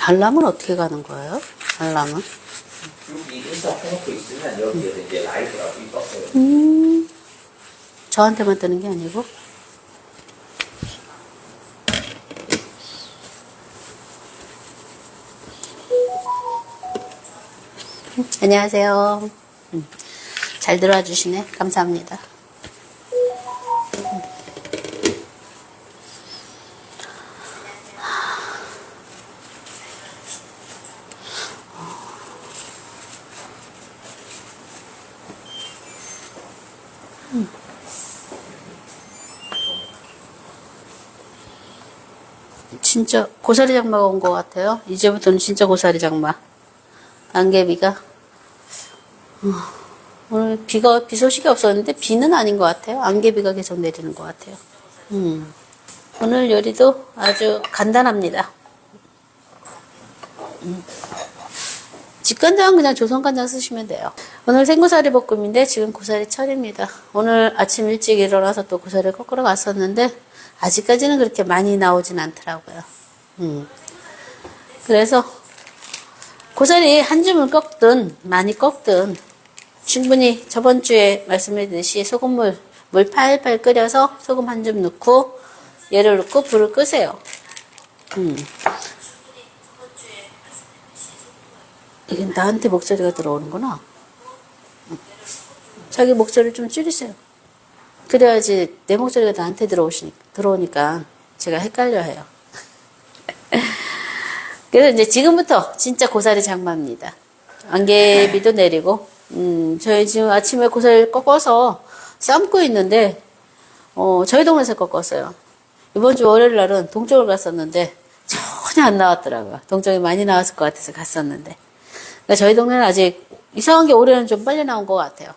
알람은 어떻게 가는 거예요? 알람은? 여기 인터해놓고 있으면 여기에서 이제 라이트가 떴어요. 저한테만 뜨는 게 아니고? 안녕하세요. 잘 들어와 주시네. 감사합니다. 진짜 고사리 장마가 온 것 같아요. 이제부터는 진짜 고사리 장마. 안개비가. 오늘 비 소식이 없었는데 비는 아닌 것 같아요. 안개비가 계속 내리는 것 같아요. 오늘 요리도 아주 간단합니다. 집간장은 그냥 조선간장 쓰시면 돼요. 오늘 생고사리 볶음인데 지금 고사리 철입니다. 오늘 아침 일찍 일어나서 또 고사리를 꺾으러 갔었는데 아직까지는 그렇게 많이 나오진 않더라고요. 그래서 고사리 한 줌을 꺾든 많이 꺾든 충분히 저번 주에 말씀드렸듯이 소금물 물 팔팔 끓여서 소금 한 줌 넣고 얘를 넣고 불을 끄세요. 이게 나한테 목소리가 들어오는구나. 자기 목소리를 좀 줄이세요. 그래야지 내 목소리가 나한테 들어오니까 제가 헷갈려 해요. 그래서 이제 지금부터 진짜 고사리 장마입니다. 안개비도 내리고, 저희 지금 아침에 고사리를 꺾어서 삶고 있는데, 저희 동네에서 꺾었어요. 이번 주 월요일 날은 동쪽을 갔었는데, 전혀 안 나왔더라고요. 동쪽이 많이 나왔을 것 같아서 갔었는데. 그러니까 저희 동네는 아직 이상한 게 올해는 좀 빨리 나온 것 같아요.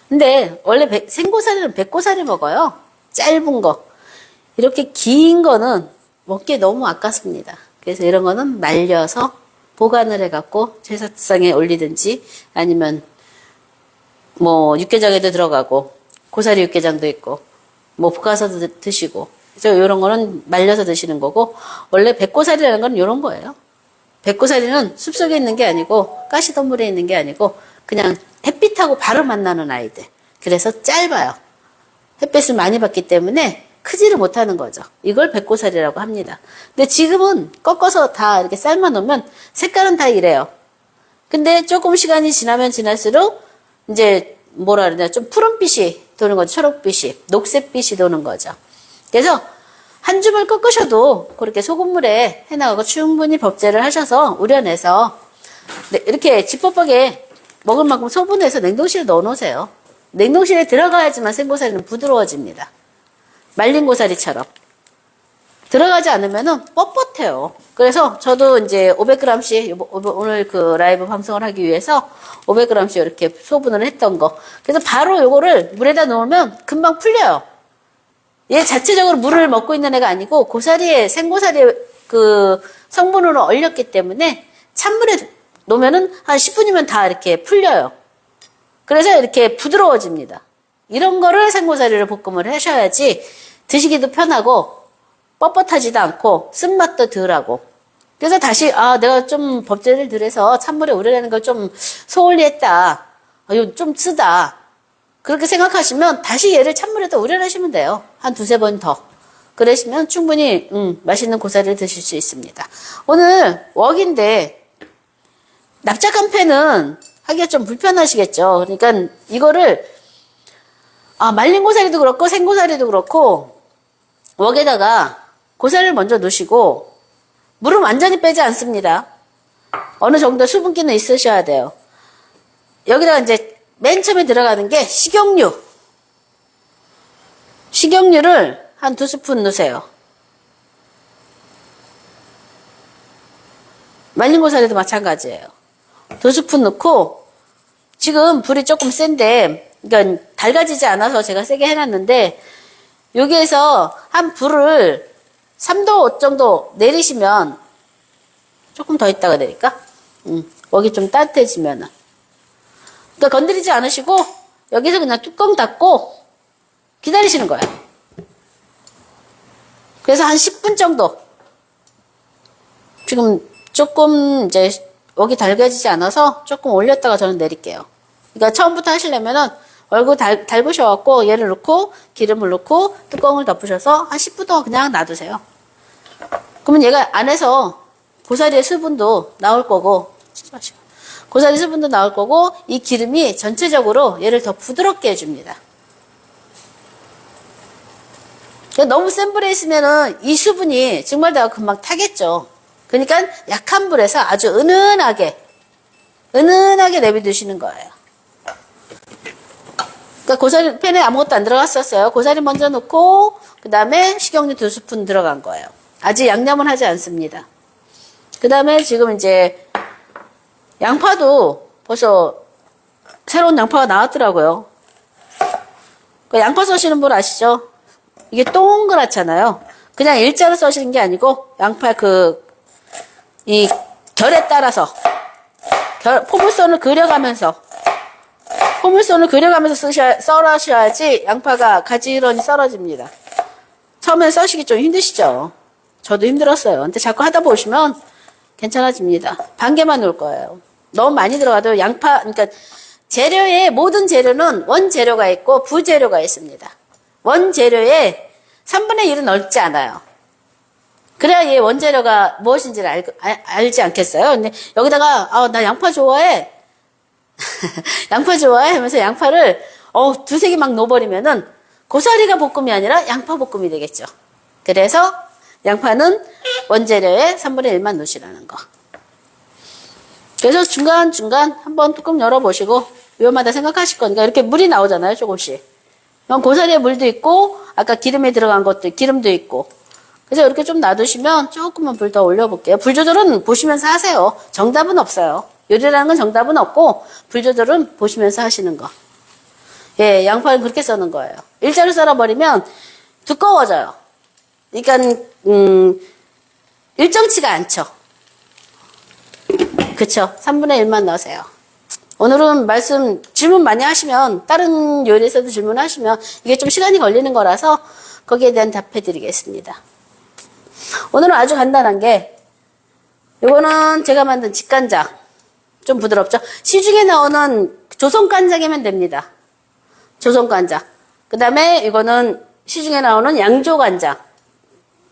근데 원래 생고사리는 백고사리 먹어요. 짧은 거. 이렇게 긴 거는 먹기에 너무 아깝습니다. 그래서 이런 거는 말려서 보관을 해갖고 제사상에 올리든지 아니면 뭐 육개장에도 들어가고 고사리 육개장도 있고 뭐 볶아서도 드시고 이런 거는 말려서 드시는 거고 원래 백고사리라는 건 이런 거예요. 백고사리는 숲속에 있는 게 아니고 가시덤불에 있는 게 아니고 그냥 햇빛하고 바로 만나는 아이들. 그래서 짧아요. 햇빛을 많이 받기 때문에 크지를 못하는 거죠. 이걸 백고사리라고 합니다. 근데 지금은 꺾어서 다 이렇게 삶아 놓으면 색깔은 다 이래요. 근데 조금 시간이 지나면 지날수록 이제 뭐라 그러냐 좀 푸른빛이 도는 거죠. 초록빛이, 녹색빛이 도는 거죠. 그래서 한 줌을 꺾으셔도 그렇게 소금물에 해나가고 충분히 법제를 하셔서 우려내서 이렇게 지퍼박에 먹을 만큼 소분해서 냉동실에 넣어 놓으세요. 냉동실에 들어가야지만 생고사리는 부드러워집니다. 말린 고사리처럼. 들어가지 않으면은 뻣뻣해요. 그래서 저도 이제 500g씩 오늘 그 라이브 방송을 하기 위해서 500g씩 이렇게 소분을 했던 거. 그래서 바로 요거를 물에다 넣으면 금방 풀려요. 얘 자체적으로 물을 먹고 있는 애가 아니고 고사리에 생고사리에 그 성분으로 얼렸기 때문에 찬물에 놓으면은 한 10분이면 다 이렇게 풀려요. 그래서 이렇게 부드러워집니다. 이런 거를 생고사리를 볶음을 하셔야지 드시기도 편하고 뻣뻣하지도 않고 쓴맛도 덜하고. 그래서 다시 내가 좀 법제를 덜해서 찬물에 우려내는 걸 좀 소홀히 했다. 이거 좀 쓰다. 그렇게 생각하시면 다시 얘를 찬물에다 우려내시면 돼요. 한 두세 번 더. 그러시면 충분히 맛있는 고사리를 드실 수 있습니다. 오늘 웍인데 납작한 팬은 하기가 좀 불편하시겠죠. 그러니까 이거를 말린 고사리도 그렇고 생고사리도 그렇고 웍에다가 고사리를 먼저 넣으시고 물은 완전히 빼지 않습니다. 어느 정도 수분기는 있으셔야 돼요. 여기다가 이제 맨 처음에 들어가는 게 식용유. 식용유를 한 2스푼 넣으세요. 말린 고사리도 마찬가지예요. 2스푼 넣고 지금 불이 조금 센데 그러니까 달가지지 않아서 제가 세게 해놨는데 여기에서 한 불을 3도 정도 내리시면 조금 더 있다가 내릴까? 웍이 좀 따뜻해지면은 그러니까 건드리지 않으시고 여기서 그냥 뚜껑 닫고 기다리시는 거예요. 그래서 한 10분 정도 지금 조금 이제 여기 달궈지지 않아서 조금 올렸다가 저는 내릴게요. 그러니까 처음부터 하시려면은 얼굴 달구셔갖고 얘를 넣고 기름을 넣고 뚜껑을 덮으셔서 한 10분 동안 그냥 놔두세요. 그러면 얘가 안에서 고사리의 수분도 나올 거고, 고사리 수분도 나올 거고, 이 기름이 전체적으로 얘를 더 부드럽게 해줍니다. 너무 센 불에 있으면은 이 수분이 증발되고 금방 타겠죠. 그러니까 약한 불에서 아주 은은하게 내비두시는 거예요. 그러니까 고사리 팬에 아무것도 안 들어갔었어요. 고사리 먼저 넣고 그 다음에 식용유 2스푼 들어간 거예요. 아직 양념은 하지 않습니다. 그 다음에 지금 이제 양파도 벌써 새로운 양파가 나왔더라고요. 그 양파 써시는 분 아시죠? 이게 동그랗잖아요. 그냥 일자로 써시는 게 아니고 양파 이 결에 따라서 포물선을 그려가면서 썰으셔야지 양파가 가지런히 썰어집니다. 처음에 써시기 좀 힘드시죠? 저도 힘들었어요. 근데 자꾸 하다 보시면 괜찮아집니다. 반 개만 넣을 거예요. 너무 많이 들어가도 그러니까 재료의 모든 재료는 원재료가 있고 부재료가 있습니다. 원재료에 3분의 1은 넣지 않아요. 그래야 얘 원재료가 무엇인지를 알지 않겠어요? 근데 여기다가, 나 양파 좋아해. 양파 좋아해 하면서 양파를, 두세 개 막 넣어버리면은 고사리가 볶음이 아니라 양파 볶음이 되겠죠. 그래서 양파는 원재료의 3분의 1만 넣으시라는 거. 그래서 중간중간 한번 뚜껑 열어보시고, 위험하다 생각하실 거니까 이렇게 물이 나오잖아요, 조금씩. 그럼 고사리에 물도 있고, 아까 기름에 들어간 것도, 기름도 있고. 그래서 이렇게 좀 놔두시면 조금만 불 더 올려볼게요. 불 조절은 보시면서 하세요. 정답은 없어요. 요리라는 건 정답은 없고, 불 조절은 보시면서 하시는 거. 예, 양파는 그렇게 써는 거예요. 일자로 썰어버리면 두꺼워져요. 그러니까, 일정치가 않죠. 그쵸. 3분의 1만 넣으세요. 오늘은 질문 많이 하시면, 다른 요리에서도 질문하시면, 이게 좀 시간이 걸리는 거라서, 거기에 대한 답해 드리겠습니다. 오늘은 아주 간단한 게, 요거는 제가 만든 직간장. 좀 부드럽죠? 시중에 나오는 조선간장이면 됩니다. 조선간장. 그 다음에 이거는 시중에 나오는 양조간장.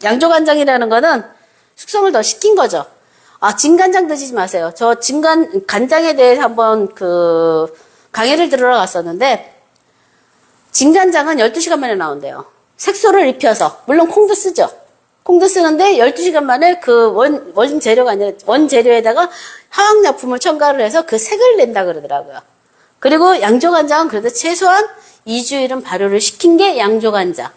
양조간장이라는 거는 숙성을 더 시킨 거죠. 진간장 드시지 마세요. 저 간장에 대해서 한번 강의를 들으러 갔었는데, 진간장은 12시간 만에 나온대요. 색소를 입혀서. 물론 콩도 쓰죠. 콩도 쓰는데 12시간 만에 원재료가 아니라 원재료에다가 화학약품을 첨가를 해서 그 색을 낸다 그러더라고요. 그리고 양조간장은 그래도 최소한 2주일은 발효를 시킨 게 양조간장.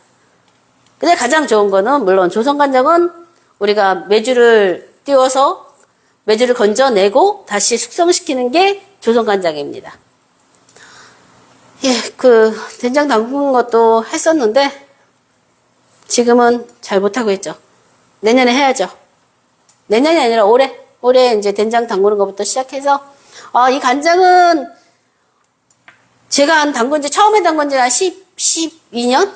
근데 가장 좋은 거는 물론 조선간장은 우리가 메주를 띄워서 메주를 건져내고 다시 숙성시키는 게 조선간장입니다. 예, 된장 담그는 것도 했었는데 지금은 잘 못하고 있죠. 내년에 해야죠. 내년이 아니라 올해 이제 된장 담그는 것부터 시작해서, 이 간장은 제가 처음에 담근 지 한 12년?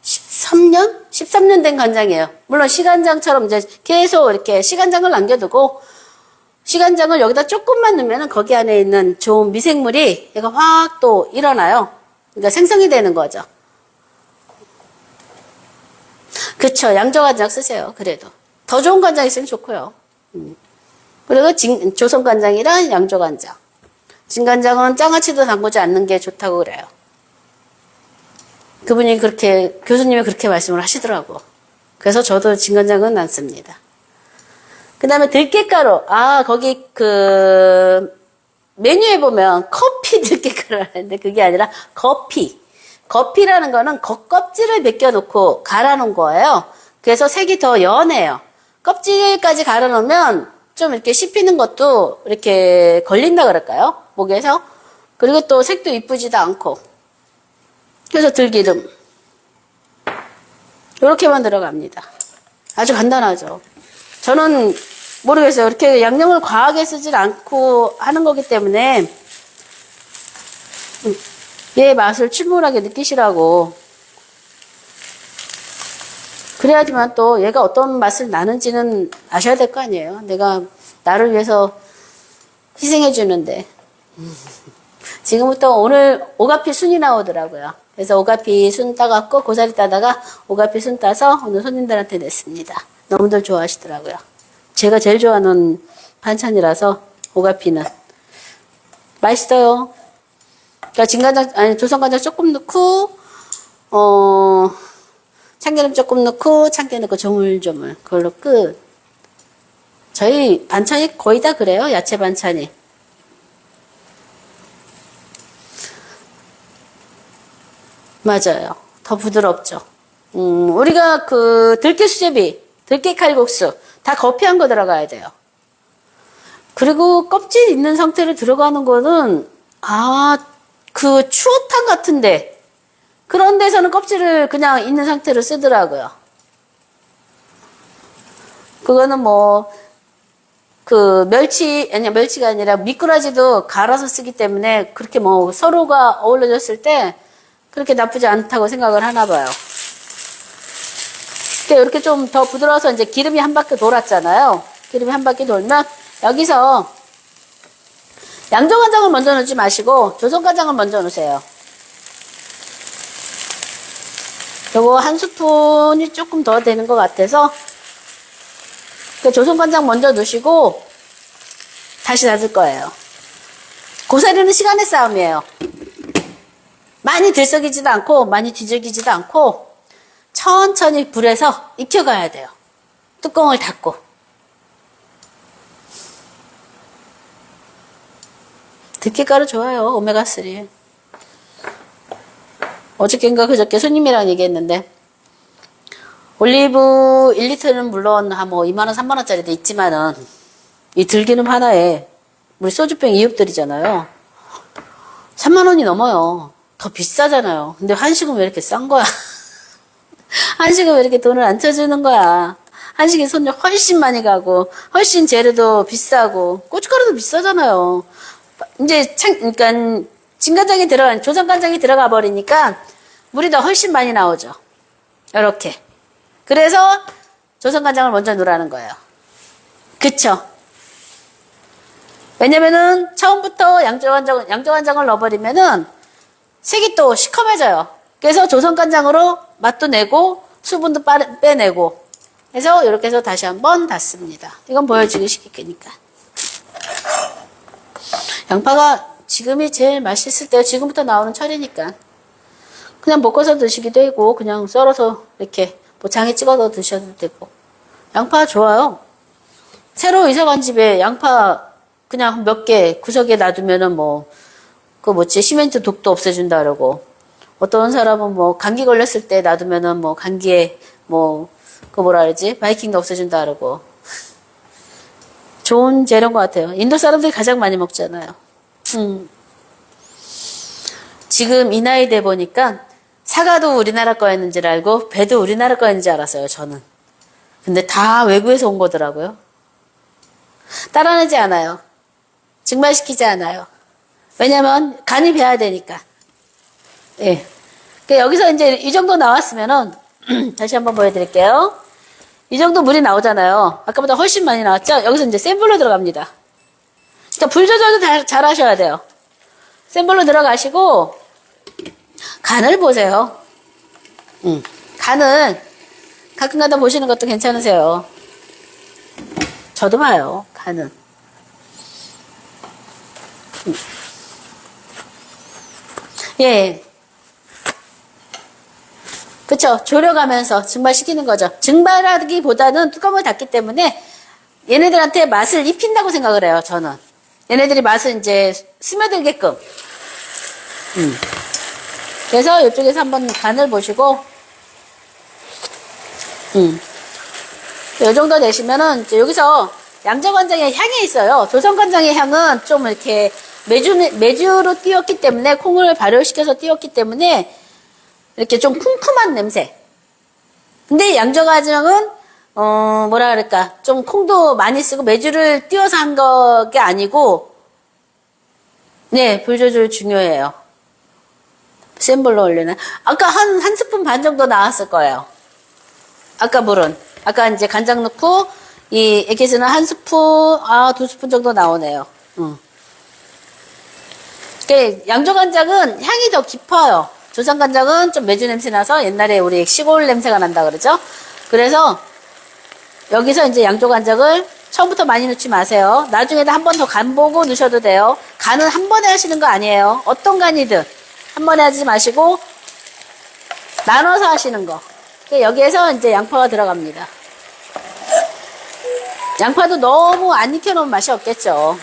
13년 된 간장이에요. 물론 시간장처럼 이제 계속 이렇게 시간장을 남겨두고, 시간장을 여기다 조금만 넣으면 거기 안에 있는 좋은 미생물이 얘가 확 또 일어나요. 그러니까 생성이 되는 거죠. 그쵸. 양조간장 쓰세요. 그래도. 더 좋은 간장 있으면 좋고요. 그리고 조선간장이랑 양조간장. 진간장은 장아찌도 담그지 않는 게 좋다고 그래요. 교수님이 그렇게 말씀을 하시더라고. 그래서 저도 진간장은 안 씁니다. 그 다음에 들깨가루. 거기 메뉴에 보면 커피 들깨가루 하는데 그게 아니라 거피. 거피라는 거는 겉껍질을 벗겨놓고 갈아놓은 거예요. 그래서 색이 더 연해요. 껍질까지 갈아놓으면 좀 이렇게 씹히는 것도 이렇게 걸린다 그럴까요? 목에서. 그리고 또 색도 이쁘지도 않고. 그래서 들기름. 이렇게만 들어갑니다. 아주 간단하죠. 저는 모르겠어요. 이렇게 양념을 과하게 쓰질 않고 하는 거기 때문에 얘의 맛을 충분하게 느끼시라고. 그래야지만 또 얘가 어떤 맛을 나는지는 아셔야 될 거 아니에요. 내가 나를 위해서 희생해 주는데. 지금부터 오늘 오가피 순이 나오더라고요. 그래서 오가피 순 따갖고 고사리 따다가 오가피 순 따서 오늘 손님들한테 냈습니다. 너무들 좋아하시더라고요. 제가 제일 좋아하는 반찬이라서 오가피는 맛있어요. 그러니까 진간장 아니 조선간장 조금 넣고 참기름 조금 넣고 참깨 넣고 조물조물 그걸로 끝. 저희 반찬이 거의 다 그래요. 야채 반찬이. 맞아요. 더 부드럽죠. 우리가 그 들깨 수제비, 들깨 칼국수 다 거피한 거 들어가야 돼요. 그리고 껍질 있는 상태로 들어가는 거는 그 추어탕 같은데 그런 데서는 껍질을 그냥 있는 상태로 쓰더라고요. 그거는 뭐 그 멸치가 아니라 미꾸라지도 갈아서 쓰기 때문에 그렇게 뭐 서로가 어우러졌을 때 그렇게 나쁘지 않다고 생각을 하나 봐요. 근데 이렇게 좀 더 부드러워서 이제 기름이 한 바퀴 돌았잖아요. 기름이 한 바퀴 돌면 여기서 양조간장을 먼저 넣지 마시고 조선간장을 먼저 넣으세요. 요거 한 스푼이 조금 더 되는 것 같아서 조선간장 먼저 넣으시고 다시 놔둘 거예요. 고사리는 시간의 싸움이에요. 많이 들썩이지도 않고 많이 뒤적이지도 않고 천천히 불에서 익혀가야 돼요. 뚜껑을 닫고. 들깨가루 좋아요. 오메가3. 어저께인가 그저께 손님이랑 얘기했는데 올리브 1리터는 물론 한 뭐 2만원 3만원짜리도 있지만은 이 들기름 하나에 우리 소주병 2엽들이잖아요. 3만원이 넘어요. 더 비싸잖아요. 근데 한식은 왜 이렇게 싼 거야? 한식은 왜 이렇게 돈을 안 쳐주는 거야? 한식에 손님 훨씬 많이 가고 훨씬 재료도 비싸고 고춧가루도 비싸잖아요. 이제 그러니까 진간장이 들어간 조선간장이 들어가 버리니까 물이 더 훨씬 많이 나오죠. 이렇게. 그래서 조선간장을 먼저 넣으라는 거예요. 그쵸? 왜냐면은 처음부터 양조간장을 넣어버리면은 색이 또 시커매져요. 그래서 조선간장으로 맛도 내고 수분도 빼내고 해서 이렇게 해서 다시 한번 닫습니다. 이건 보여주기 쉽게니까. 양파가 지금이 제일 맛있을 때요. 지금부터 나오는 철이니까. 그냥 볶아서 드시기도 되고 그냥 썰어서 이렇게 뭐 장에 찍어서 드셔도 되고. 양파 좋아요. 새로 이사간 집에 양파 그냥 몇 개 구석에 놔두면은 뭐 그 뭐지 시멘트 독도 없애준다 그러고 어떤 사람은 뭐 감기 걸렸을 때 놔두면은 뭐 감기에 뭐 그 뭐라 그러지 바이킹도 없애준다 그러고 좋은 재료인 것 같아요. 인도 사람들이 가장 많이 먹잖아요. 지금 이 나이 돼 보니까 사과도 우리나라 거였는지 알고 배도 우리나라 거였는지 알았어요. 저는. 근데 다 외국에서 온 거더라고요. 따라내지 않아요. 증발시키지 않아요. 왜냐면 간이 배야 되니까. 예. 그러니까 여기서 이제 이 정도 나왔으면은 다시 한번 보여드릴게요. 이 정도 물이 나오잖아요. 아까보다 훨씬 많이 나왔죠? 여기서 이제 센 불로 들어갑니다. 그러니까 불 조절도 잘 하셔야 돼요. 센 불로 들어가시고 간을 보세요. 간은 가끔가다 보시는 것도 괜찮으세요. 저도 봐요. 간은. 예. 그쵸. 졸여가면서 증발시키는 거죠. 증발하기보다는 뚜껑을 닫기 때문에 얘네들한테 맛을 입힌다고 생각을 해요. 저는. 얘네들이 맛을 이제 스며들게끔. 그래서 이쪽에서 한번 간을 보시고, 이 정도 되시면은, 이제 여기서 양조간장의 향이 있어요. 조선간장의 향은 좀 이렇게 메주로 띄웠기 때문에, 콩을 발효시켜서 띄웠기 때문에, 이렇게 좀 쿰쿰한 냄새. 근데 양조간장은, 뭐라 그럴까. 좀 콩도 많이 쓰고 메주를 띄워서 한 게 아니고, 네, 불 조절 중요해요. 센 불로 올리는. 아까 한 스푼 반 정도 나왔을 거예요. 아까 물은. 아까 이제 간장 넣고, 이 액기스는 한 스푼, 두 스푼 정도 나오네요. 양조간장은 향이 더 깊어요. 조선간장은 좀 매주 냄새 나서 옛날에 우리 시골 냄새가 난다 그러죠. 그래서 여기서 이제 양조간장을 처음부터 많이 넣지 마세요. 나중에도 한 번 더 간 보고 넣으셔도 돼요. 간은 한 번에 하시는 거 아니에요. 어떤 간이든 한 번에 하지 마시고 나눠서 하시는 거. 여기에서 이제 양파가 들어갑니다. 양파도 너무 안 익혀놓으면 맛이 없겠죠.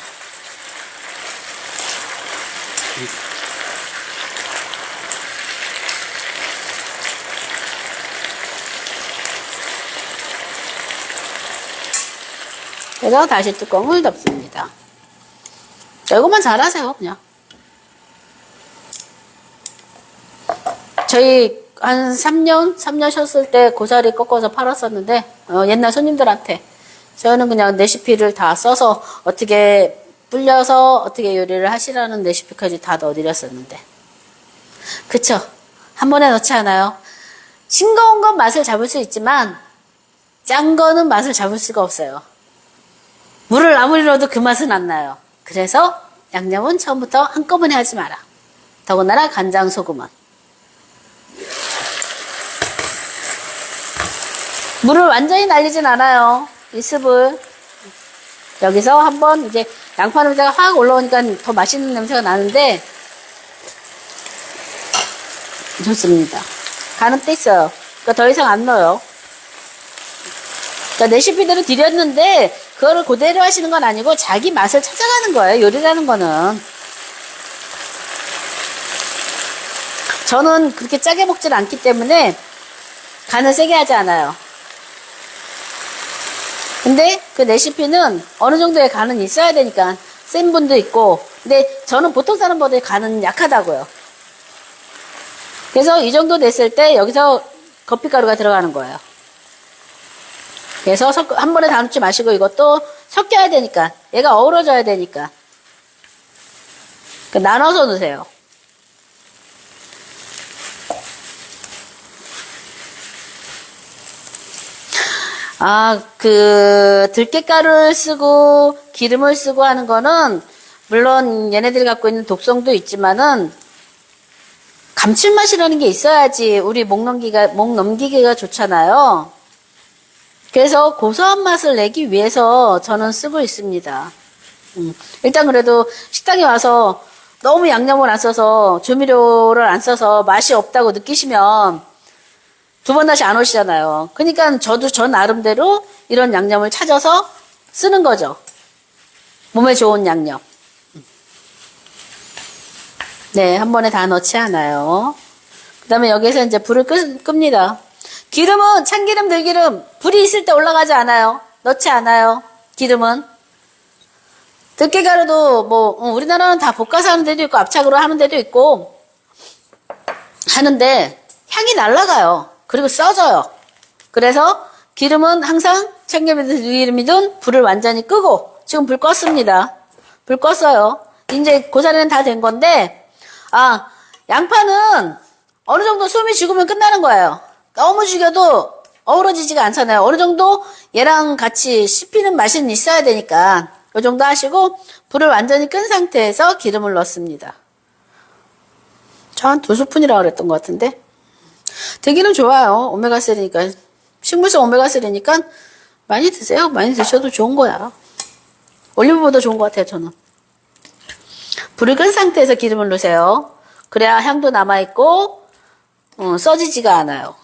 그래서 다시 뚜껑을 덮습니다. 이것만 잘하세요, 그냥. 저희 한 3년 쉬었을 때 고사리 꺾어서 팔았었는데, 옛날 손님들한테. 저는 그냥 레시피를 다 써서 어떻게 불려서 어떻게 요리를 하시라는 레시피까지 다 넣어드렸었는데. 그쵸? 한 번에 넣지 않아요. 싱거운 건 맛을 잡을 수 있지만, 짠 거는 맛을 잡을 수가 없어요. 물을 아무리 넣어도 그 맛은 안 나요. 그래서 양념은 처음부터 한꺼번에 하지 마라. 더군다나 간장, 소금은. 물을 완전히 날리진 않아요. 이 습을. 여기서 한번 이제 양파 냄새가 확 올라오니까 더 맛있는 냄새가 나는데 좋습니다. 간은 뗐어요. 그러니까 더 이상 안 넣어요. 그러니까 레시피대로 드렸는데 그거를 그대로 하시는 건 아니고 자기 맛을 찾아가는 거예요. 요리라는 거는. 저는 그렇게 짜게 먹질 않기 때문에 간을 세게 하지 않아요. 근데 그 레시피는 어느 정도의 간은 있어야 되니까 센 분도 있고, 근데 저는 보통 사람보다 간은 약하다고요. 그래서 이 정도 됐을 때 여기서 커피가루가 들어가는 거예요. 그래서 한 번에 다 넣지 마시고 이것도 섞여야 되니까, 얘가 어우러져야 되니까 나눠서 넣으세요. 들깨가루를 쓰고 기름을 쓰고 하는 거는 물론 얘네들이 갖고 있는 독성도 있지만은 감칠맛이라는 게 있어야지 우리 목 넘기기가 좋잖아요. 그래서 고소한 맛을 내기 위해서 저는 쓰고 있습니다. 일단 그래도 식당에 와서 너무 양념을 안 써서 조미료를 안 써서 맛이 없다고 느끼시면 두 번 다시 안 오시잖아요. 그러니까 저도 저 나름대로 이런 양념을 찾아서 쓰는 거죠. 몸에 좋은 양념. 네, 한 번에 다 넣지 않아요. 그 다음에 여기서 이제 불을 끕니다. 기름은 참기름, 들기름, 불이 있을 때 올라가지 않아요. 넣지 않아요. 기름은. 들깨가루도 우리나라는 다 볶아서 하는 데도 있고 압착으로 하는 데도 있고 하는데 향이 날아가요. 그리고 써져요. 그래서 기름은 항상 참기름이든 들기름이든 불을 완전히 끄고, 지금 불 껐습니다. 불 껐어요. 이제 고사리는 다 된 건데, 양파는 어느 정도 숨이 죽으면 끝나는 거예요. 너무 죽여도 어우러지지가 않잖아요. 어느 정도 얘랑 같이 씹히는 맛은 있어야 되니까 이 정도 하시고 불을 완전히 끈 상태에서 기름을 넣습니다. 저 한 2스푼이라고 그랬던 것 같은데, 들기름 좋아요. 오메가3니까. 식물성 오메가3니까 많이 드세요. 많이 드셔도 좋은 거야. 올리브보다 좋은 것 같아요, 저는. 불을 끈 상태에서 기름을 넣으세요. 그래야 향도 남아있고 써지지가 않아요.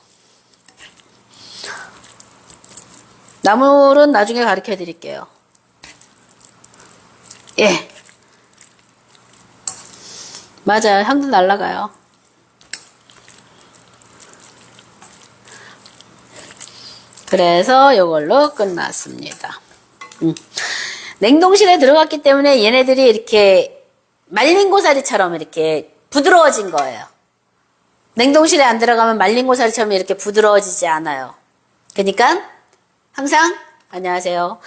나물은 나중에 가르쳐 드릴게요. 예. 맞아요. 향도 날아가요. 그래서 이걸로 끝났습니다. 냉동실에 들어갔기 때문에 얘네들이 이렇게 말린 고사리처럼 이렇게 부드러워진 거예요. 냉동실에 안 들어가면 말린 고사리처럼 이렇게 부드러워지지 않아요. 그러니까 항상 안녕하세요.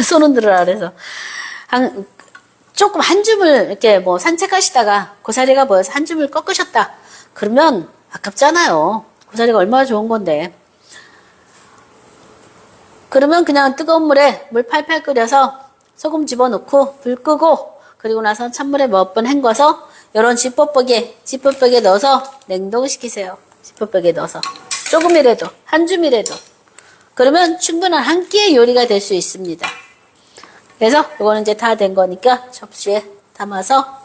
손 흔들으라 그래서 조금 한 줌을 이렇게 산책하시다가 고사리가 보여서 한 줌을 꺾으셨다. 그러면 아깝잖아요. 고사리가 얼마나 좋은 건데. 그러면 그냥 뜨거운 물에 물 팔팔 끓여서 소금 집어넣고 불 끄고 그리고 나서 찬물에 몇 번 헹궈서 이런 지퍼백에 넣어서 냉동시키세요. 지퍼백에 넣어서 조금이라도 한 줌이라도 그러면 충분한 한 끼의 요리가 될 수 있습니다. 그래서 이거는 이제 다 된 거니까 접시에 담아서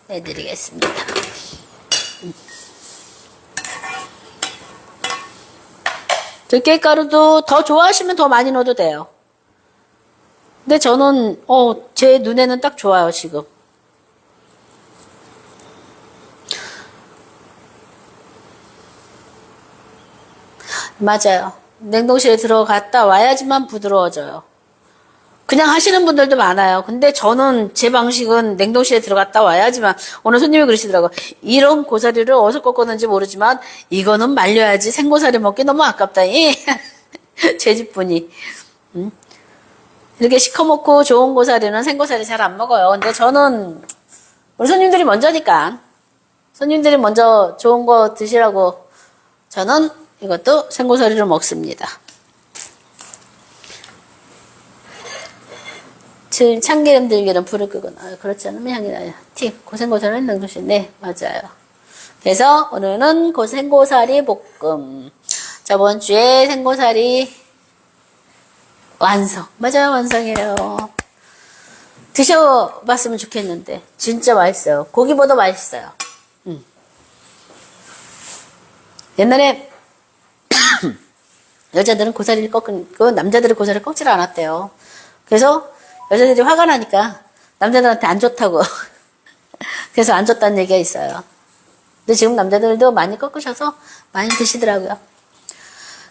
내드리겠습니다. 들깨가루도 더 좋아하시면 더 많이 넣어도 돼요. 근데 저는 제 눈에는 딱 좋아요 지금. 맞아요. 냉동실에 들어갔다 와야지만 부드러워져요. 그냥 하시는 분들도 많아요. 근데 저는 제 방식은 냉동실에 들어갔다 와야지만 오늘 손님이 그러시더라고요. 이런 고사리를 어디서 꺾었는지 모르지만 이거는 말려야지 생고사리 먹기 너무 아깝다니. 제 집분이. 이렇게 시커멓고 좋은 고사리는 생고사리 잘 안 먹어요. 근데 저는 우리 손님들이 먼저니까 손님들이 먼저 좋은 거 드시라고 저는 이것도 생고사리를 먹습니다. 참기름 들기름 불을 끄거나 그렇지 않으면 향이 나요. 팁 고생고사리는 냉동실. 네 맞아요. 그래서 오늘은 생고사리 볶음. 저번 주에 생고사리 완성. 맞아요 완성이에요. 드셔봤으면 좋겠는데 진짜 맛있어요. 고기보다 맛있어요. 옛날에 여자들은 고사리를 꺾고 남자들은 고사리를 꺾질 않았대요. 그래서 여자들이 화가 나니까 남자들한테 안 좋다고 그래서 안 좋다는 얘기가 있어요. 근데 지금 남자들도 많이 꺾으셔서 많이 드시더라고요.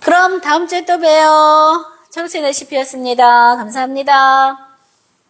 그럼 다음 주에 또 봬요. 청취 레시피였습니다. 감사합니다.